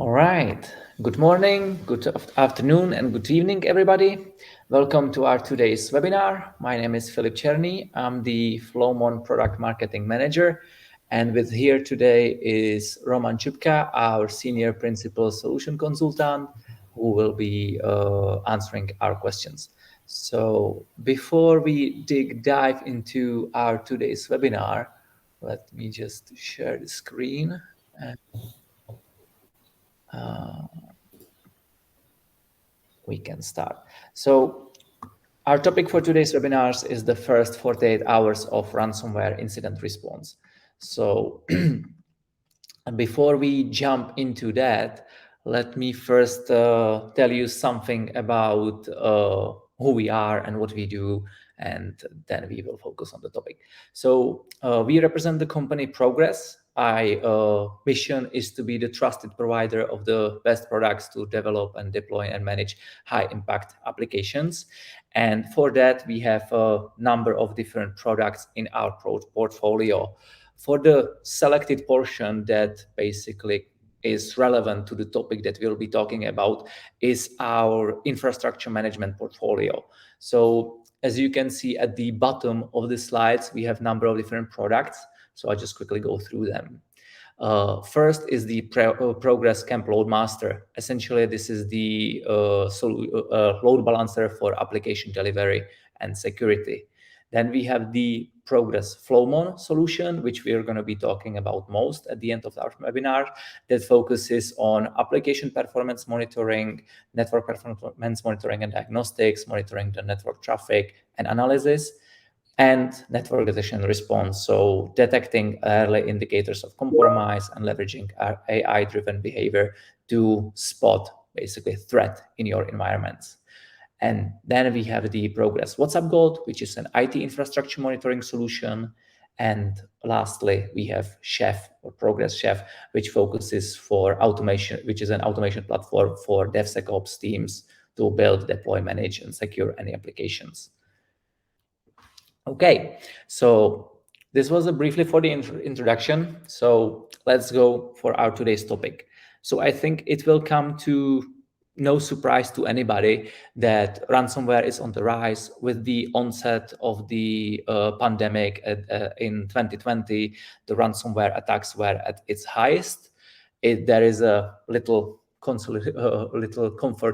All right. Good morning, good afternoon, and good evening, everybody. Welcome to our today's webinar. My name is Filip Černý. I'm the Flowmon Product Marketing Manager. And with here today is Roman Čupka, our Senior Principal Solution Consultant, who will be answering our questions. So before we dive into our today's webinar, let me just share the screen. We can start. So our topic for today's webinars is the first 48 hours of ransomware incident response. So and before we jump into that, let me first tell you something about who we are and what we do, and then we will focus on the topic. So we represent the company Progress. Our mission is to be the trusted provider of the best products to develop and deploy and manage high impact applications. And for that, we have a number of different products in our portfolio. For the selected portion that basically is relevant to the topic that we'll be talking about is our infrastructure management portfolio. So as you can see at the bottom of the slides, we have a number of different products. So I'll just quickly go through them. First is the Progress Camp Load Master. Essentially, this is the load balancer for application delivery and security. Then we have the Progress Flowmon solution, which we are going to be talking about most at the end of our webinar, that focuses on application performance monitoring, network performance monitoring and diagnostics, monitoring the network traffic and analysis, and network detection response, so detecting early indicators of compromise and leveraging our AI-driven behavior to spot basically threat in your environments. And then we have the Progress WhatsApp Gold, which is an IT infrastructure monitoring solution. And lastly, we have Chef or Progress Chef, which focuses for automation, which is an automation platform for DevSecOps teams to build, deploy, manage, and secure any applications. Okay, so this was briefly for the introduction. So let's go for our today's topic. So I think it will come to no surprise to anybody that ransomware is on the rise. With the onset of the pandemic in 2020, the ransomware attacks were at its highest. There is a little comfort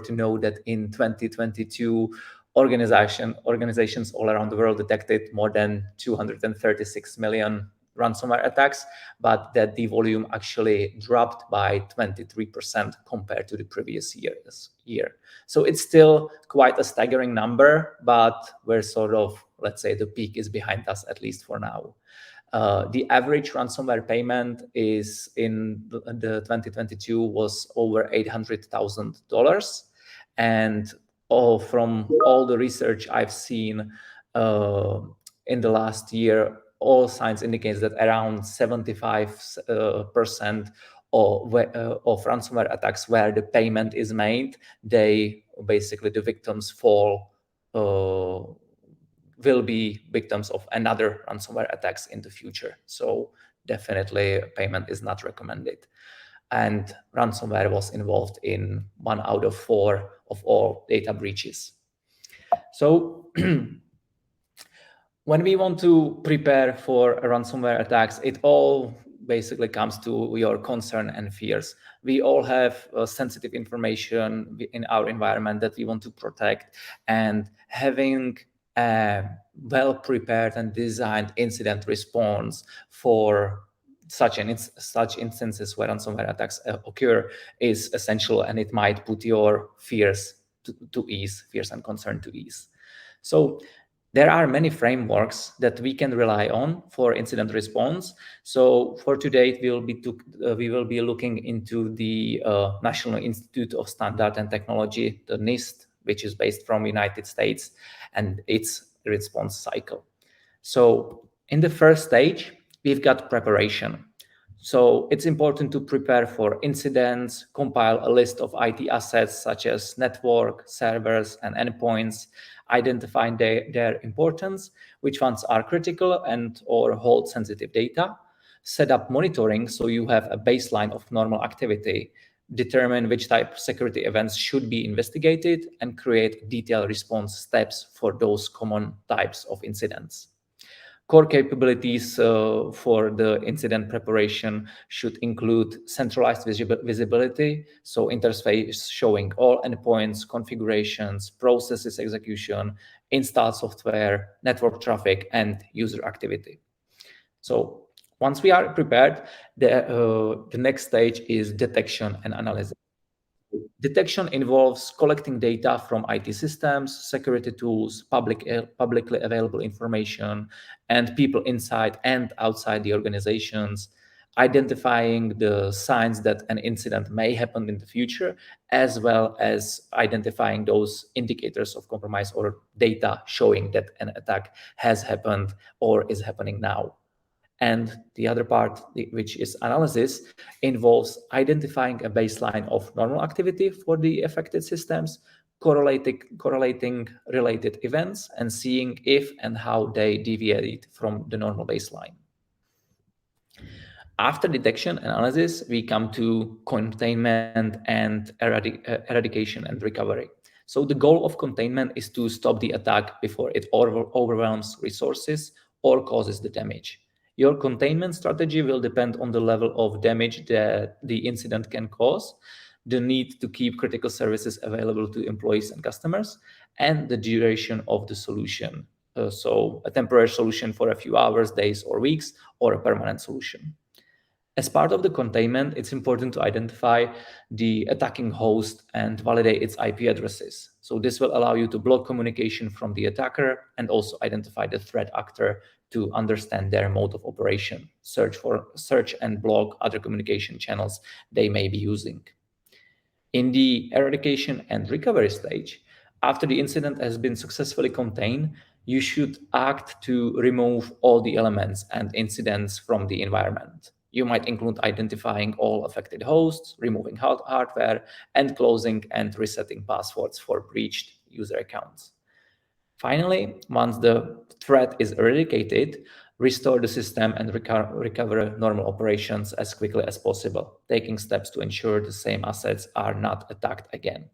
to know that in 2022, organizations all around the world detected more than 236 million ransomware attacks, but that the volume actually dropped by 23% compared to the previous year. So it's still quite a staggering number, but we're sort of, let's say, the peak is behind us, at least for now. The average ransomware payment is in the 2022 was over $800,000, and from all the research I've seen in the last year, all signs indicates that around 75% of ransomware attacks where the payment is made, the victims will be victims of another ransomware attacks in the future. So definitely payment is not recommended. And ransomware was involved in 1 out of 4 of all data breaches. So when we want to prepare for ransomware attacks, it all basically comes to your concern and fears. We all have sensitive information in our environment that we want to protect, and having a well-prepared and designed incident response for such instances where ransomware attacks occur is essential, and it might put your fears and concern to ease. So there are many frameworks that we can rely on for incident response. So for today, we will be looking into the National Institute of Standard and Technology, the NIST, which is based from United States, and its response cycle. So in the first stage, we've got preparation. So it's important to prepare for incidents, compile a list of IT assets such as network, servers, and endpoints, identify their importance, which ones are critical and or hold sensitive data, set up monitoring so you have a baseline of normal activity, determine which type of security events should be investigated, and create detailed response steps for those common types of incidents. Core capabilities for the incident preparation should include centralized visibility, so interface showing all endpoints, configurations, processes execution, installed software, network traffic, and user activity. So once we are prepared, the next stage is detection and analysis. Detection involves collecting data from IT systems, security tools, publicly available information, and people inside and outside the organizations, identifying the signs that an incident may happen in the future, as well as identifying those indicators of compromise or data showing that an attack has happened or is happening now. And the other part, which is analysis, involves identifying a baseline of normal activity for the affected systems, correlating related events, and seeing if and how they deviate from the normal baseline. After detection and analysis, we come to containment and eradication and recovery. So the goal of containment is to stop the attack before it overwhelms resources or causes the damage. Your containment strategy will depend on the level of damage that the incident can cause, the need to keep critical services available to employees and customers, and the duration of the solution. So a temporary solution for a few hours, days, or weeks, or a permanent solution. As part of the containment, it's important to identify the attacking host and validate its IP addresses. So this will allow you to block communication from the attacker and also identify the threat actor to understand their mode of operation, search and block other communication channels they may be using. In the eradication and recovery stage, after the incident has been successfully contained, you should act to remove all the elements and incidents from the environment. You might include identifying all affected hosts, removing hardware, and closing and resetting passwords for breached user accounts. Finally, once the threat is eradicated, restore the system and recover normal operations as quickly as possible, taking steps to ensure the same assets are not attacked again.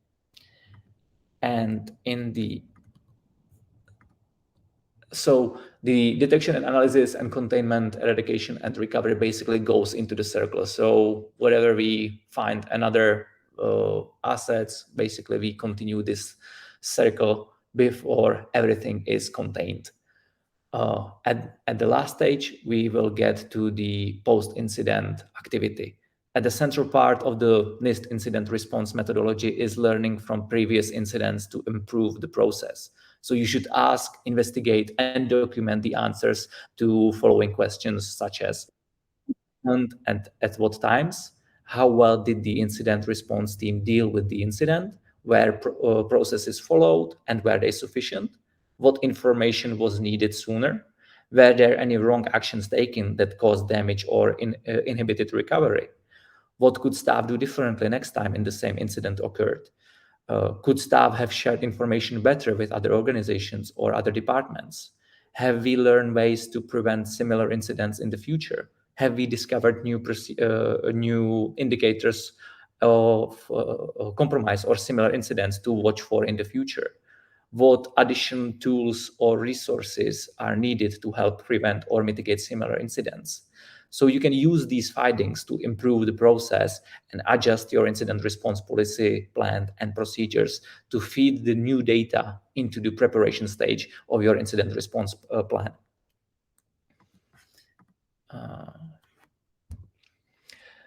And so the detection and analysis and containment, eradication and recovery basically goes into the circle. So wherever we find another assets, basically we continue this circle before everything is contained. At the last stage, we will get to the post-incident activity. At the central part of the NIST incident response methodology is learning from previous incidents to improve the process. So you should ask, investigate, and document the answers to following questions such as and at what times, how well did the incident response team deal with the incident, where processes followed and were they sufficient, what information was needed sooner, were there any wrong actions taken that caused damage or inhibited recovery, what could staff do differently next time in the same incident occurred. Could staff have shared information better with other organizations or other departments? Have we learned ways to prevent similar incidents in the future? Have we discovered new indicators of compromise or similar incidents to watch for in the future? What additional tools or resources are needed to help prevent or mitigate similar incidents? So you can use these findings to improve the process and adjust your incident response policy, plan, and procedures to feed the new data into the preparation stage of your incident response plan.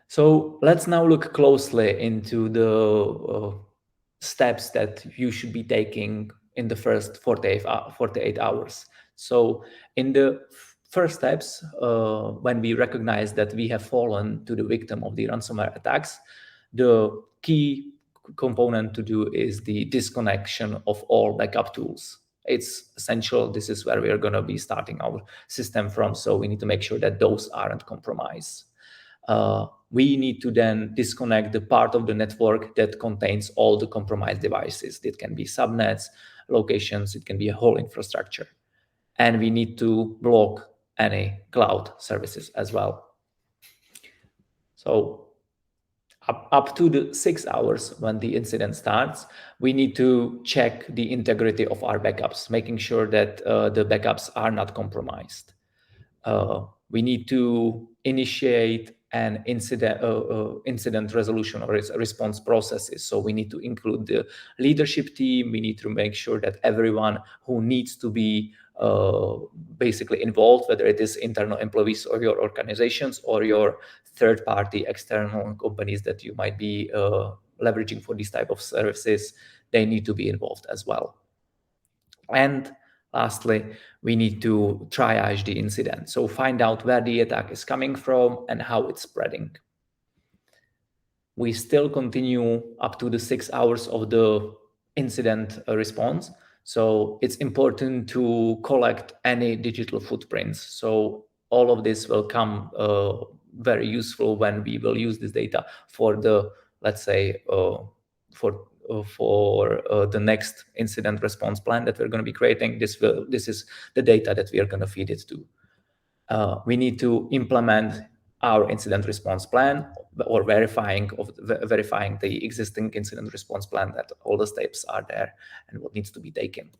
So let's now look closely into the steps that you should be taking in the first 48 hours. So in the first steps, when we recognize that we have fallen to the victim of the ransomware attacks, the key component to do is the disconnection of all backup tools. It's essential. This is where we are going to be starting our system from. So we need to make sure that those aren't compromised. We need to then disconnect the part of the network that contains all the compromised devices. It can be subnets, locations, it can be a whole infrastructure. And we need to block any cloud services as well. So up to the 6 hours when the incident starts, we need to check the integrity of our backups, making sure that the backups are not compromised. We need to initiate an incident resolution or response processes. So we need to include the leadership team. We need to make sure that everyone who needs to be basically involved, whether it is internal employees of your organizations or your third-party external companies that you might be leveraging for these type of services, they need to be involved as well. And lastly, we need to triage the incident. So find out where the attack is coming from and how it's spreading. We still continue up to the 6 hours of the incident response. So it's important to collect any digital footprints. So all of this will come very useful when we will use this data for the, let's say, for the next incident response plan that we're going to be creating. This is the data that we are going to feed it to. We need to implement our incident response plan or verifying the existing incident response plan, that all the steps are there and what needs to be taken.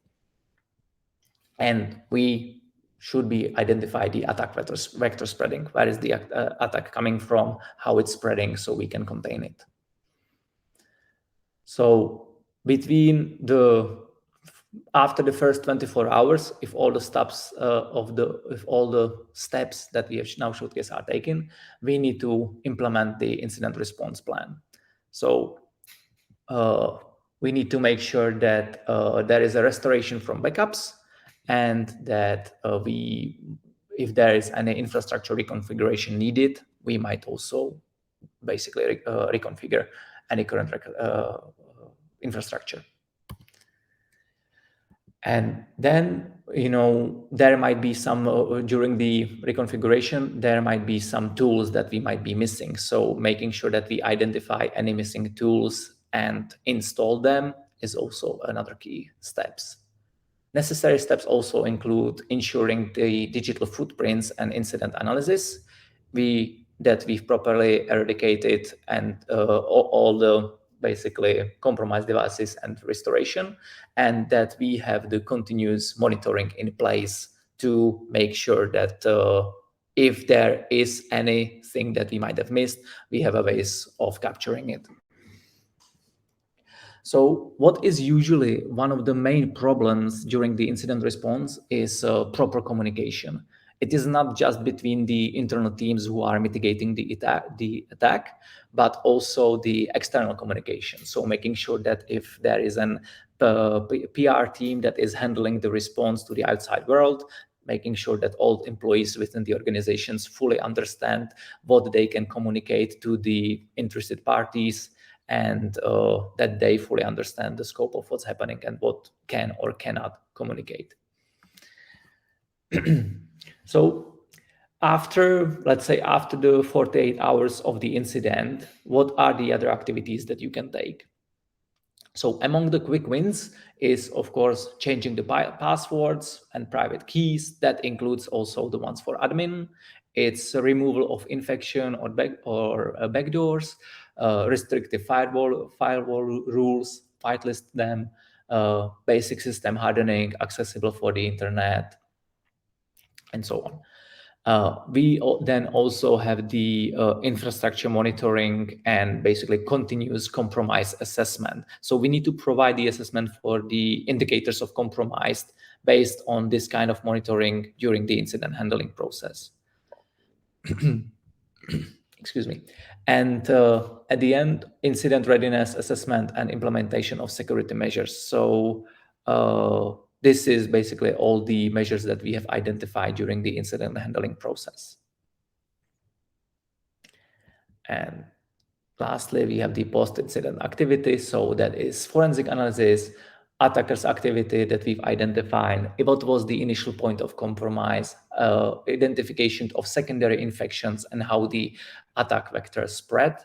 And we should be identify the attack vector spreading. Where is the attack coming from? How it's spreading, so we can contain it. So after the first 24 hours, if all the steps that we have now showcased are taken, we need to implement the incident response plan. So we need to make sure that there is a restoration from backups, and that if there is any infrastructure reconfiguration needed, we might also basically reconfigure any current infrastructure. And then, there might be some, during the reconfiguration, there might be some tools that we might be missing. So making sure that we identify any missing tools and install them is also another key steps. Necessary steps also include ensuring the digital footprints and incident analysis, that we've properly eradicated and all the basically compromised devices and restoration, and that we have the continuous monitoring in place to make sure that if there is anything that we might have missed, we have a ways of capturing it. So what is usually one of the main problems during the incident response is proper communication. It is not just between the internal teams who are mitigating the attack, but also the external communication. So making sure that if there is an PR team that is handling the response to the outside world, making sure that all employees within the organizations fully understand what they can communicate to the interested parties, and that they fully understand the scope of what's happening and what can or cannot communicate. So let's say after the 48 hours of the incident, what are the other activities that you can take? So among the quick wins is, of course, changing the passwords and private keys. That includes also the ones for admin. It's a removal of infection or backdoors, restrictive firewall rules, whitelist them, basic system hardening, accessible for the internet, and so on. We then also have the infrastructure monitoring and basically continuous compromise assessment. So we need to provide the assessment for the indicators of compromise based on this kind of monitoring during the incident handling process. Excuse me. And at the end, incident readiness assessment and implementation of security measures. So this is basically all the measures that we have identified during the incident handling process. And lastly, we have the post-incident activity. So that is forensic analysis, attackers activity that we've identified, what was the initial point of compromise, identification of secondary infections and how the attack vector spread.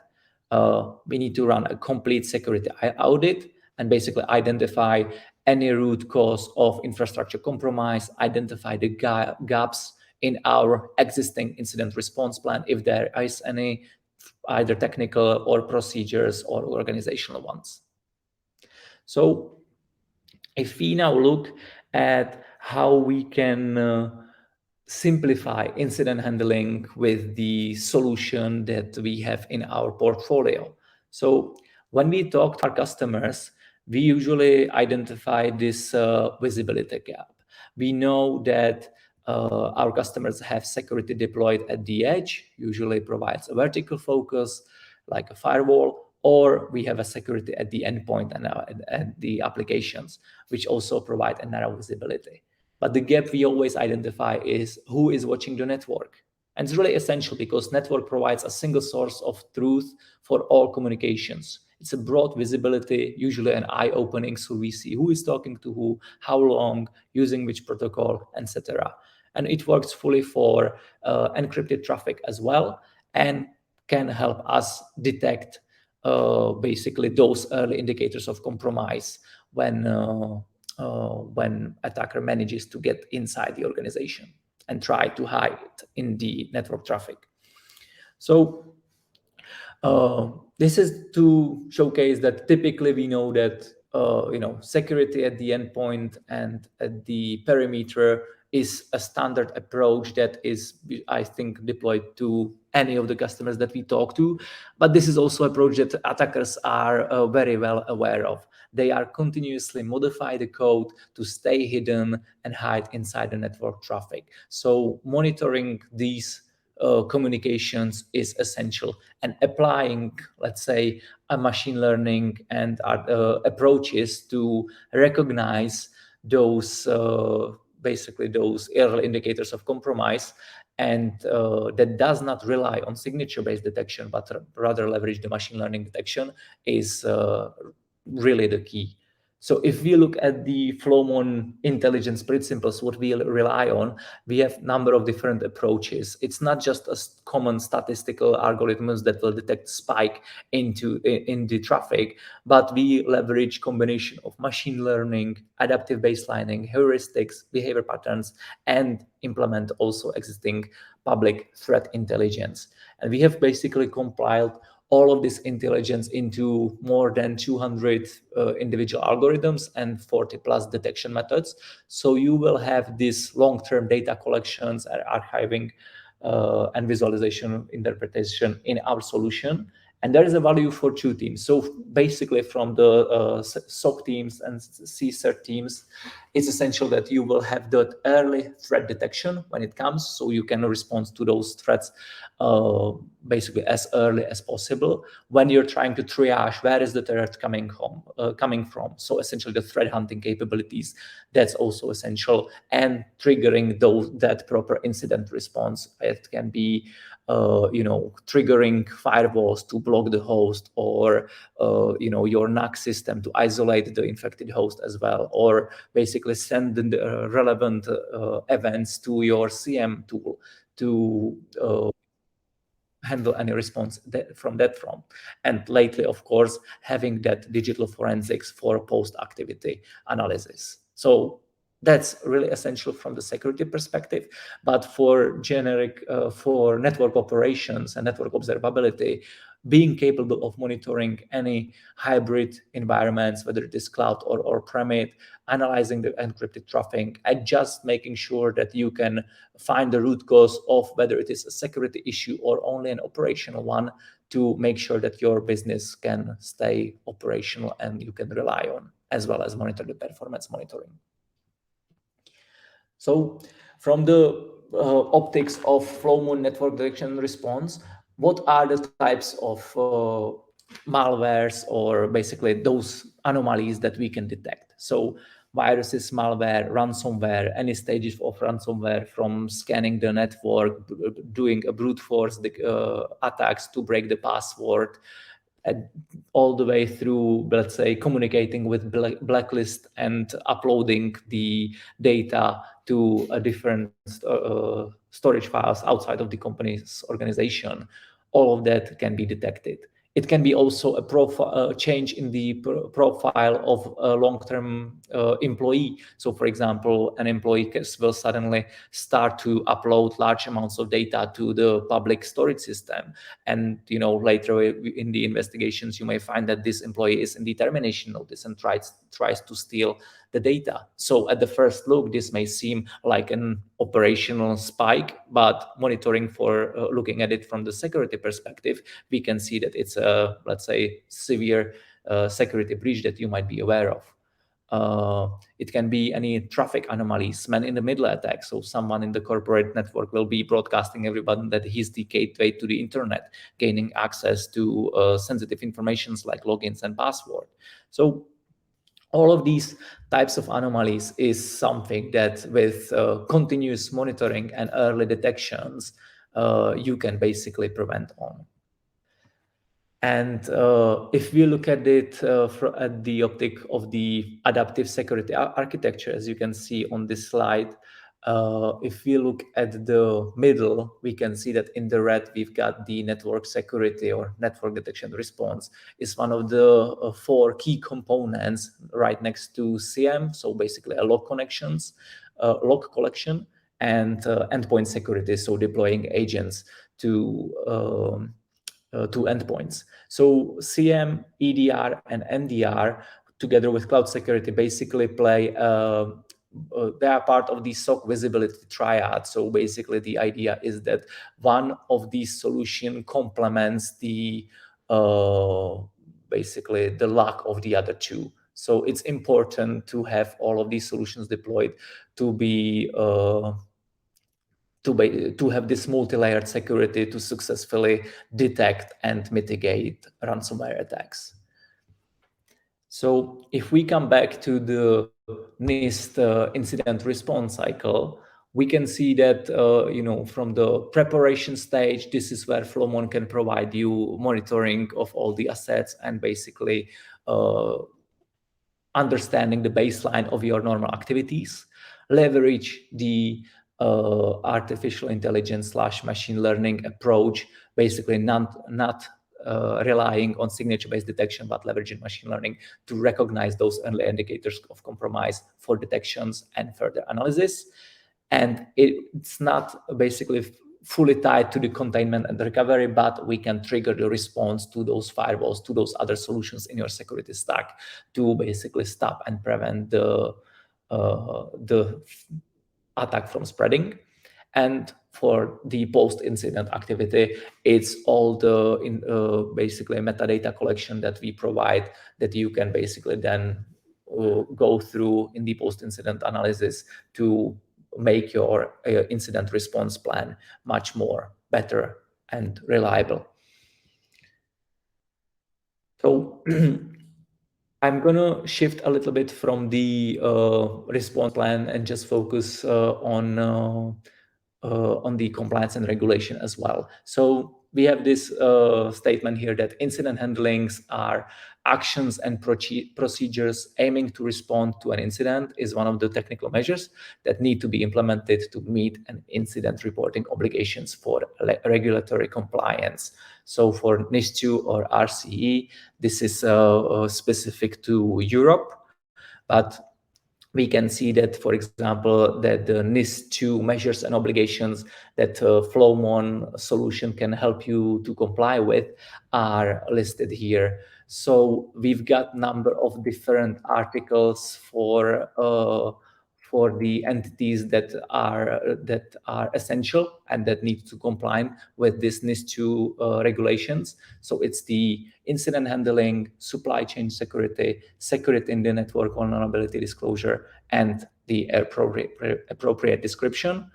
We need to run a complete security audit and basically identify any root cause of infrastructure compromise, identify the gaps in our existing incident response plan, if there is any, either technical or procedures or organizational ones. So if we now look at how we can simplify incident handling with the solution that we have in our portfolio. So when we talk to our customers, we usually identify this visibility gap. We know that our customers have security deployed at the edge, usually provides a vertical focus like a firewall, or we have a security at the endpoint and the applications, which also provide a narrow visibility. But the gap we always identify is who is watching the network. And it's really essential because network provides a single source of truth for all communications. It's a broad visibility, usually an eye-opening, so we see who is talking to who, how long, using which protocol, etc. And it works fully for encrypted traffic as well, and can help us detect basically those early indicators of compromise when attacker manages to get inside the organization and try to hide in the network traffic. So this is to showcase that typically we know that security at the endpoint and at the perimeter is a standard approach that is, I think, deployed to any of the customers that we talk to. But this is also an approach that attackers are very well aware of. They are continuously modify the code to stay hidden and hide inside the network traffic. So monitoring these communications is essential, and applying, let's say, a machine learning and approaches to recognize those basically those early indicators of compromise, and that does not rely on signature-based detection, but rather leverage the machine learning detection is really the key. So if we look at the Flowmon intelligence principles, what we rely on, we have a number of different approaches. It's not just a common statistical algorithms that will detect spike in the traffic, but we leverage combination of machine learning, adaptive baselining, heuristics, behavior patterns, and implement also existing public threat intelligence. And we have basically compiled all of this intelligence into more than 200 individual algorithms and 40 plus detection methods. So you will have this long-term data collections, archiving, and visualization interpretation in our solution. And there is a value for two teams. So basically from the SOC teams and CSERT teams, it's essential that you will have that early threat detection when it comes, so you can respond to those threats basically as early as possible. When you're trying to triage where is the threat coming from, so essentially the threat hunting capabilities, that's also essential, and triggering that proper incident response. It can be triggering firewalls to block the host, or your NAC system to isolate the infected host as well, or basically send the relevant events to your CM tool to handle any response from that front. And lately, of course, having that digital forensics for post-activity analysis. So that's really essential from the security perspective. But for generic, for network operations and network observability, being capable of monitoring any hybrid environments, whether it is cloud or premise, analyzing the encrypted traffic, and just making sure that you can find the root cause of whether it is a security issue or only an operational one, to make sure that your business can stay operational and you can rely on, as well as monitor the performance monitoring. So from the optics of Flowmon network detection response, what are the types of malwares, or basically those anomalies that we can detect? So viruses, malware, ransomware, any stages of ransomware, from scanning the network, doing a brute force attacks to break the password, all the way through, let's say, communicating with blacklist and uploading the data to a different storage files outside of the company's organization. All of that can be detected. It can be also a change in the profile of a long-term employee. So, for example, an employee will suddenly start to upload large amounts of data to the public storage system, and later in the investigations, you may find that this employee is in the termination notice and tries to steal the data. So at the first look, this may seem like an operational spike, but monitoring for looking at it from the security perspective, we can see that it's a, let's say, severe security breach that you might be aware of. It can be any traffic anomalies, man-in-the-middle attack. So someone in the corporate network will be broadcasting everybody that he's the gateway to the internet, gaining access to sensitive informations like logins and password. So all of these types of anomalies is something that with continuous monitoring and early detections, you can basically prevent on. And if we look at it at the optic of the adaptive security architecture, as you can see on this slide, if we look at the middle, we can see that in the red, we've got the network security or network detection response is one of the 4 key components right next to CM. So basically a log connections, log collection, and endpoint security. So deploying agents to endpoints. So CM, EDR, and NDR, together with cloud security, basically play they are part of the SOC visibility triad. So basically the idea is that one of these solutions complements the basically the lack of the other two. So it's important to have all of these solutions deployed to be to have this multi-layered security to successfully detect and mitigate ransomware attacks. So if we come back to the NIST incident response cycle, we can see that from the preparation stage, this is where Flowmon can provide you monitoring of all the assets and basically understanding the baseline of your normal activities, leverage the artificial intelligence / machine learning approach, basically not relying on signature-based detection, but leveraging machine learning to recognize those early indicators of compromise for detections and further analysis. And it's not basically fully tied to the containment and the recovery, but we can trigger the response to those firewalls, to those other solutions in your security stack to basically stop and prevent the attack from spreading. And for the post-incident activity, it's all the basically metadata collection that we provide that you can basically then go through in the post-incident analysis to make your incident response plan much more better and reliable. So I'm going to shift a little bit from the response plan and just focus on the compliance and regulation as well. So we have this statement here that incident handlings are actions and procedures aiming to respond to an incident is one of the technical measures that need to be implemented to meet an incident reporting obligations for regulatory compliance. So for NIST or RCE, this is specific to Europe, but we can see that, for example, that the NIST measures and obligations that Flowmon solution can help you to comply with are listed here. So we've got number of different articles for the entities that are essential and that need to comply with this NIST regulations. So it's the incident handling, supply chain security, security in the network vulnerability disclosure, and the appropriate description.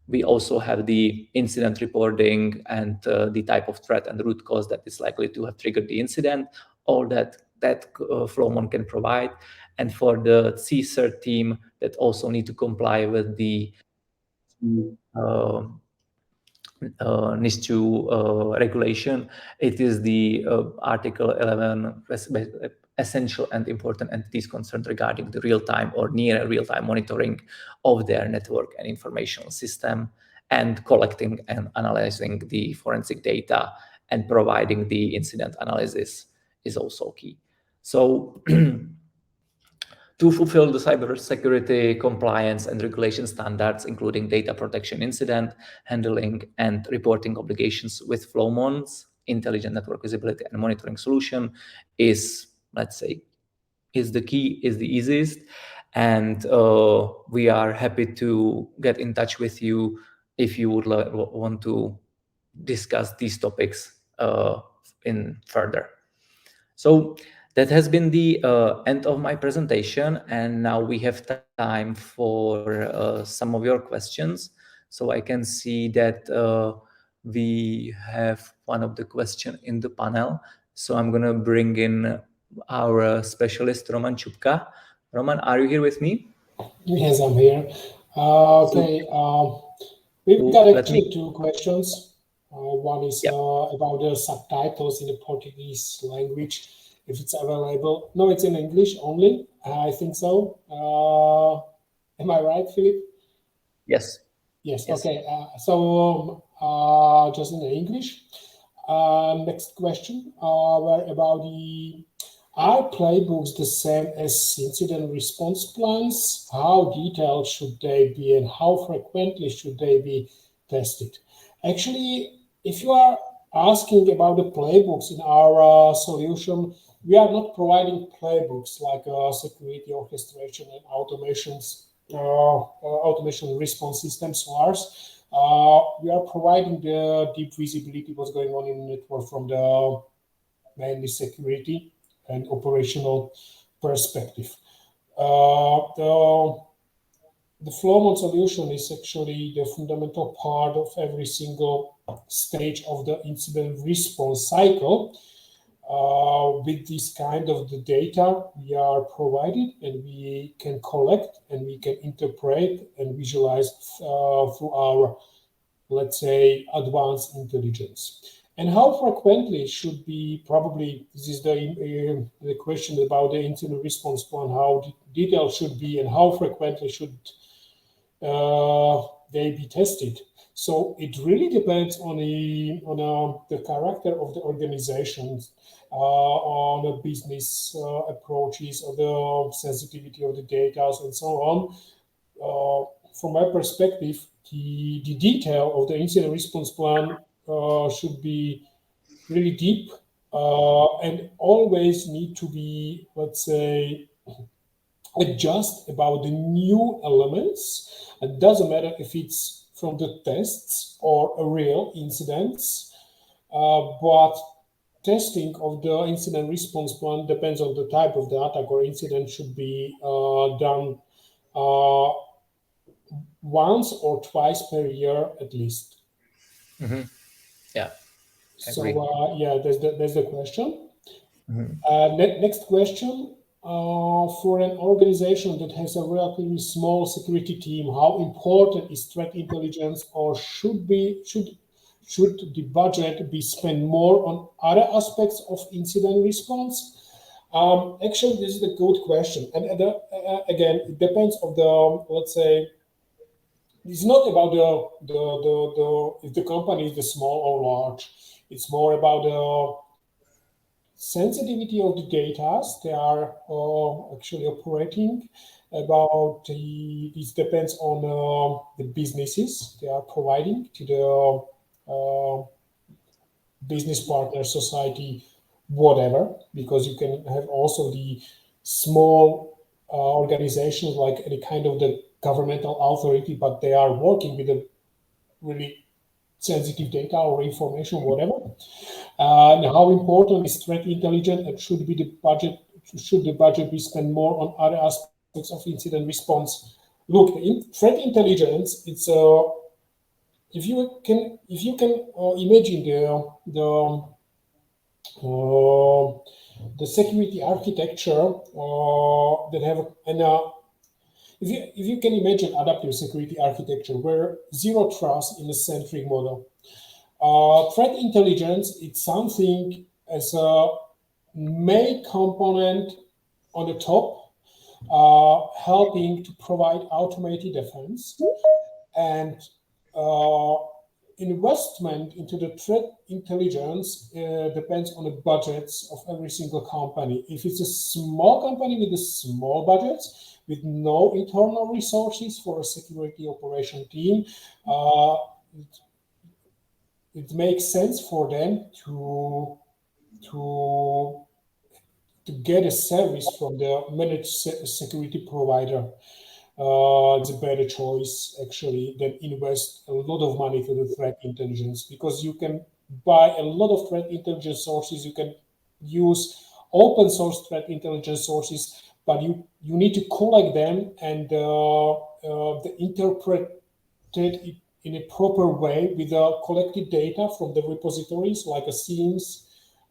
We also have the incident reporting and the type of threat and the root cause that is likely to have triggered the incident. All that Flowmon can provide. And for the CSIRT team that also need to comply with the NIST regulation, it is the Article 11 essential and important entities concerned regarding the real-time or near real-time monitoring of their network and informational system and collecting and analyzing the forensic data and providing the incident analysis is also key. So to fulfill the cybersecurity compliance and regulation standards, including data protection, incident handling, and reporting obligations with Flowmon's intelligent network visibility and monitoring solution is, let's say, is the key, is the easiest. And we are happy to get in touch with you if you would want to discuss these topics in further. So that has been the end of my presentation, and now we have time for some of your questions. So I can see that we have one of the questions in the panel. So I'm going to bring in our specialist, Roman Chupka. Roman, are you here with me? Yes, I'm here. Okay, we've got actually two questions. One is about the subtitles in the Portuguese language, if it's available. No, it's in English only. I think so. Am I right, Philip? Yes. Yes. Okay. Just in English. Next question. About are playbooks the same as incident response plans? How detailed should they be, and how frequently should they be tested? Actually, if you are asking about the playbooks in our solution, we are not providing playbooks like security orchestration and automation response systems, SOARs. We are providing the deep visibility, what's going on in the network from the mainly security and operational perspective. The Flowmon solution is actually the fundamental part of every single stage of the incident response cycle. With this kind of the data we are provided, and we can collect and we can interpret and visualize through our, let's say, advanced intelligence. And how frequently should be, probably this is the question about the incident response plan, how detailed should be and how frequently should they be tested. So it really depends on the character of the organizations, on the business approaches, on the sensitivity of the data, and so on. From my perspective, the detail of the incident response plan should be really deep and always need to be, let's say, adjust about the new elements. It doesn't matter if it's from the tests or a real incidents, but testing of the incident response plan depends on the type of the attack or incident should be done once or twice per year at least. Mm-hmm. Yeah. So there's the question. Mm-hmm. Next question. For an organization that has a relatively small security team, how important is threat intelligence, or should the budget be spent more on other aspects of incident response? Actually, this is a good question, and again, it depends on the, let's say, it's not about if the company is small or large. It's more about the sensitivity of the data they are actually operating. This depends on the businesses they are providing to the business partner, society, whatever, because you can have also the small organizations like any kind of the governmental authority, but they are working with a really sensitive data or information, whatever. And how important is threat intelligence, and should the budget be spent more on other aspects of incident response? Look, threat intelligence, it's if you can imagine the security architecture that have if you can imagine adaptive security architecture where zero trust in a centric model. Threat intelligence, it's something as a main component on the top, helping to provide automated defense and investment into the threat intelligence depends on the budgets of every single company. If it's a small company with a small budgets, with no internal resources for a security operation team, it makes sense for them to get a service from the managed security provider. It's a better choice actually than invest a lot of money to the threat intelligence, because you can buy a lot of threat intelligence sources. You can use open source threat intelligence sources, but you need to collect them and interpret it in a proper way with the collected data from the repositories like a SIEMs,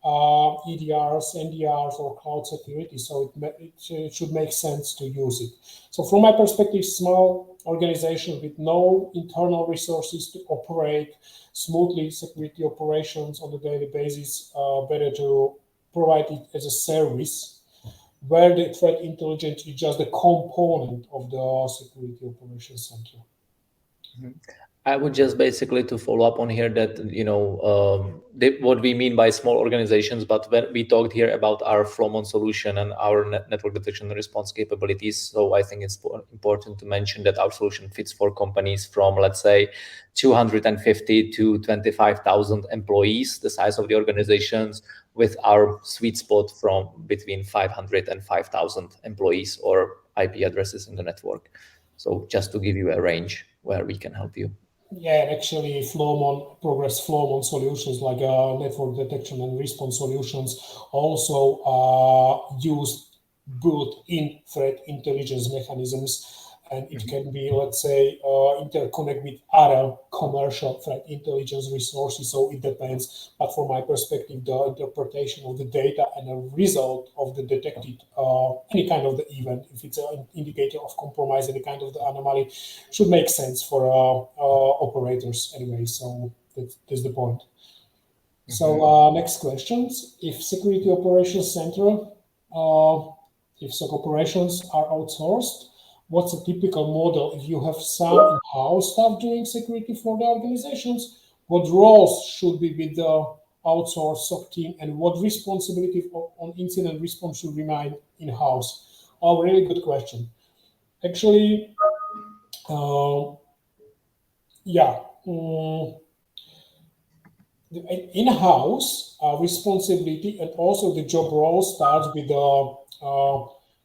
EDRs, NDRs, or cloud security. So it should make sense to use it. So from my perspective, small organization with no internal resources to operate smoothly security operations on a daily basis, better to provide it as a service, where the threat intelligence is just a component of the security operations center. I would just basically to follow up on here that, what we mean by small organizations, but when we talked here about our Flowmon solution and our network detection and response capabilities. So I think it's important to mention that our solution fits for companies from, let's say, 250 to 25,000 employees, the size of the organizations, with our sweet spot from between 500 and 5,000 employees or IP addresses in the network. So just to give you a range where we can help you. Yeah, actually, Progress Flowmon solutions like network detection and response solutions also use built-in threat intelligence mechanisms, and it can be, let's say, interconnect with other commercial threat intelligence resources. So it depends. But from my perspective, the interpretation of the data and the result of the detected any kind of the event, if it's an indicator of compromise, any kind of the anomaly, should make sense for operators anyway. So that's the point. So next questions. If security operations center, if SOC operations are outsourced, what's a typical model? If you have some in-house staff doing security for the organizations, what roles should be with the outsourced SOC team, and what responsibility on incident response should remain in-house? Oh, really good question. Actually, in-house responsibility and also the job role starts with the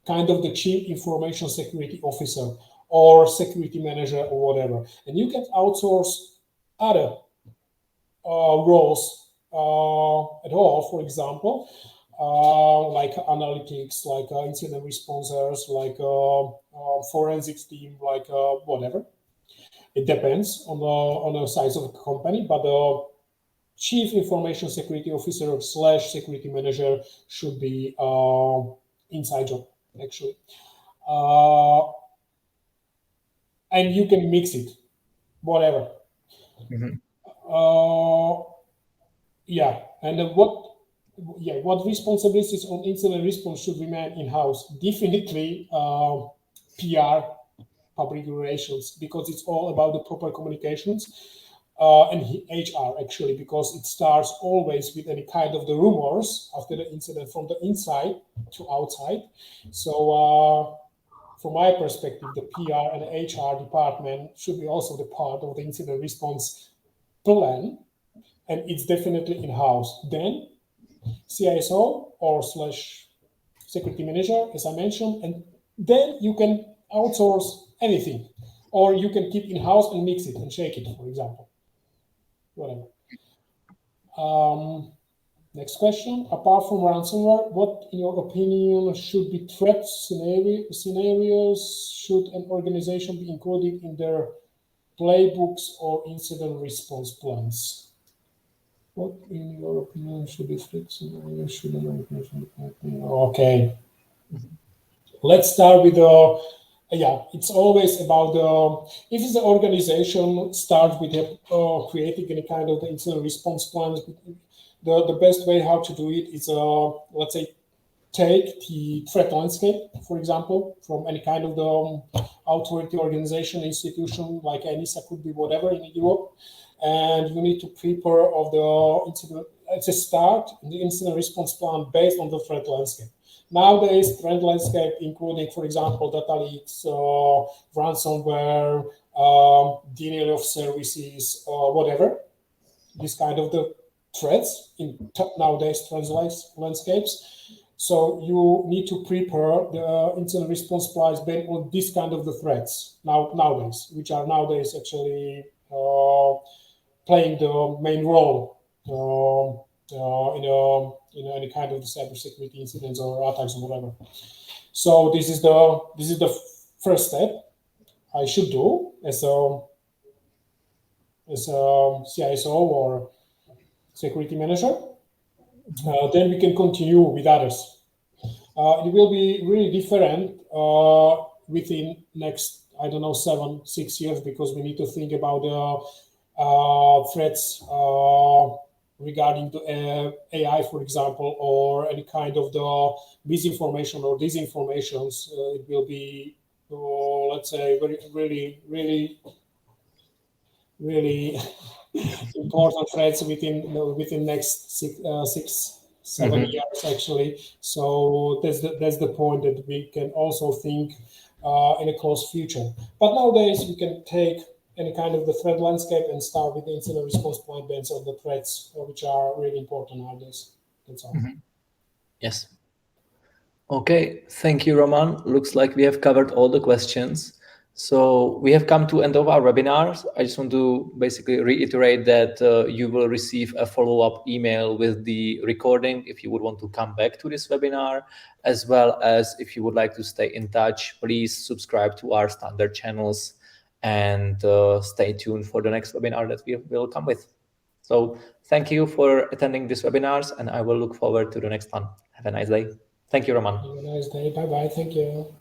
kind of the chief information security officer or security manager or whatever. And you can outsource other roles at all, for example, like analytics, like incident responders, like forensics team, like whatever. It depends on the size of the company, but the chief information security officer / security manager should be inside job, actually. And you can mix it, whatever. And what responsibilities on incident response should remain in-house? Definitely PR, public relations, because it's all about the proper communications. And HR, actually, because it starts always with any kind of the rumors after the incident from the inside to outside. So from my perspective, the PR and HR department should be also the part of the incident response plan, and it's definitely in-house. Then CISO or / security manager, as I mentioned, and then you can outsource anything, or you can keep in-house and mix it and shake it, for example. Whatever. Next question. Apart from ransomware, what, in your opinion, should be threat scenarios should an organization be included in their playbooks or incident response plans? What, in your opinion, should be threat scenarios should an organization be? Okay. Let's start with the. It's always about if it's an organization start with creating any kind of the incident response plans. The best way how to do it is let's say take the threat landscape, for example, from any kind of the authority, organization, institution, like NIST could be whatever in Europe, and you need to prepare of the incident. It's a start in the incident response plan based on the threat landscape. Nowadays, threat landscape, including, for example, data leaks, ransomware, denial of services, whatever, this kind of the threats in nowadays threat landscapes. So you need to prepare the incident response plans based on this kind of the threats nowadays, which are nowadays actually playing the main role in any kind of the cybersecurity incidents or attacks or whatever. So this is the first step I should do as a CISO or security manager. Then we can continue with others. It will be really different within next, I don't know, 6 years, because we need to think about the threats regarding the AI, for example, or any kind of the misinformation or disinformations. It will be, let's say, really important threats within next 6-7 years actually. So that's the point that we can also think in a close future. But nowadays we can take any kind of the threat landscape and start with the incident response plan based on the threats which are really important nowadays. That's all. Yes. Okay, thank you, Roman. Looks like we have covered all the questions. So we have come to end of our webinars. I just want to basically reiterate that you will receive a follow-up email with the recording if you would want to come back to this webinar, as well as if you would like to stay in touch, please subscribe to our standard channels and stay tuned for the next webinar that we will come with. So thank you for attending this webinars, and I will look forward to the next one. Have a nice day. Thank you, Roman. Have a nice day. Bye-bye. Thank you.